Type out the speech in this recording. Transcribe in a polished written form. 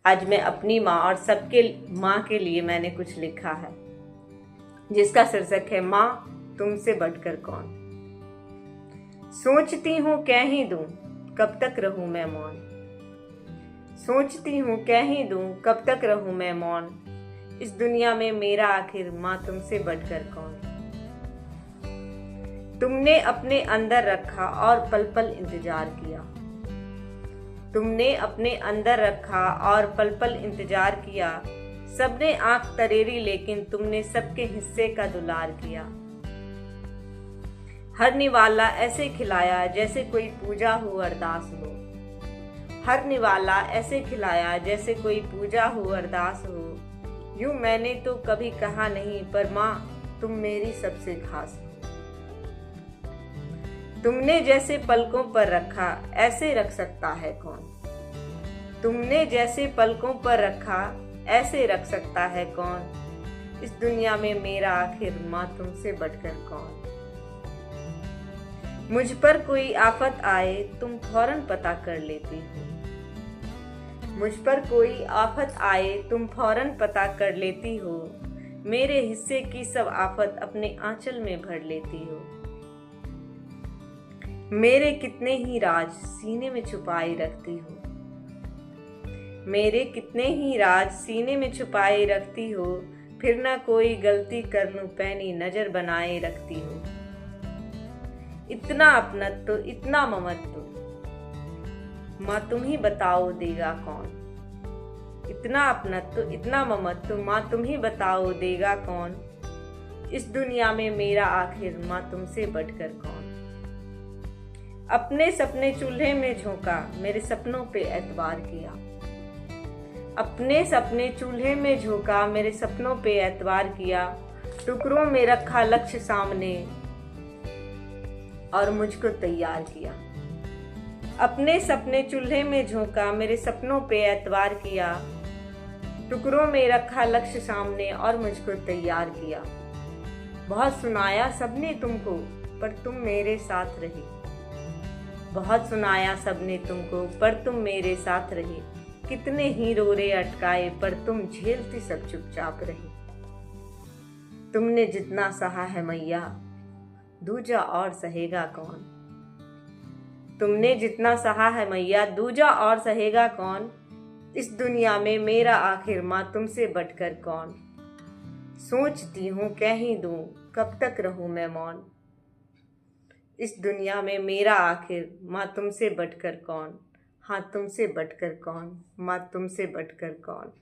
आज मैं अपनी माँ और सबके माँ के लिए मैंने कुछ लिखा है, जिसका शीर्षक है माँ तुमसे बढ़कर कौन। सोचती हूँ कह ही दूं, कब तक रहूं मैं मौन। सोचती हूँ कह ही दूं, कब तक रहूं मैं मौन। इस दुनिया में मेरा आखिर माँ तुमसे बढ़कर कौन। तुमने अपने अंदर रखा और पल पल इंतजार किया। तुमने अपने अंदर रखा और पल पल इंतजार किया। सबने आंख तरेरी लेकिन तुमने सबके हिस्से का दुलार किया। हर निवाला ऐसे खिलाया जैसे कोई पूजा हो अरदास हो। हर निवाला ऐसे खिलाया जैसे कोई पूजा हो अरदास हो। यूं मैंने तो कभी कहा नहीं, पर माँ तुम मेरी सबसे खास हो। तुमने जैसे पलकों पर रखा ऐसे रख सकता है कौन। तुमने जैसे पलकों पर रखा ऐसे रख सकता है कौन। इस दुनिया में मेरा आखिर माँ तुमसे बढ़कर कौन। मुझ पर कोई आफत आए तुम फौरन पता कर लेती हो। मुझ पर कोई आफत आए तुम फौरन पता कर लेती हो। मेरे हिस्से की सब आफत अपने आंचल में भर लेती हो। मेरे कितने ही राज सीने में छुपाए रखती हो। मेरे कितने ही राज सीने में छुपाए रखती हो। फिर ना कोई गलती कर लूं पैनी नजर बनाए रखती हो। इतना अपनत्व इतना ममत्व माँ तुम ही बताओ देगा कौन। इतना अपनत्व इतना ममत्व माँ तुम ही बताओ देगा कौन। इस दुनिया में मेरा आखिर माँ तुमसे बढ़कर कौन। अपने सपने चूल्हे में झोंका मेरे सपनों पे एतबार किया। अपने सपने चूल्हे में झोंका मेरे सपनों पे एतबार किया। टुकड़ों में रखा लक्ष्य सामने और मुझको तैयार किया। अपने सपने चूल्हे में झोंका मेरे सपनों पे एतबार किया। टुकड़ों में रखा लक्ष्य सामने और मुझको तैयार किया। बहुत सुनाया सबने तुमको पर तुम मेरे साथ रही। बहुत सुनाया सबने तुमको पर तुम मेरे साथ रही। कितने ही रोरे अटकाए पर तुम झेलती सब चुपचाप रही। तुमने जितना सहा है मैया दूजा और सहेगा कौन। तुमने जितना सहा है मैया दूजा और सहेगा कौन। इस दुनिया में मेरा आखिर माँ तुमसे बढ़कर कौन। सोचती हूँ कह ही दूं, कब तक रहूं मैं मौन। इस दुनिया में मेरा आखिर माँ तुमसे बढ़कर कौन। हाँ तुमसे बढ़कर कौन, माँ तुमसे बढ़कर कौन।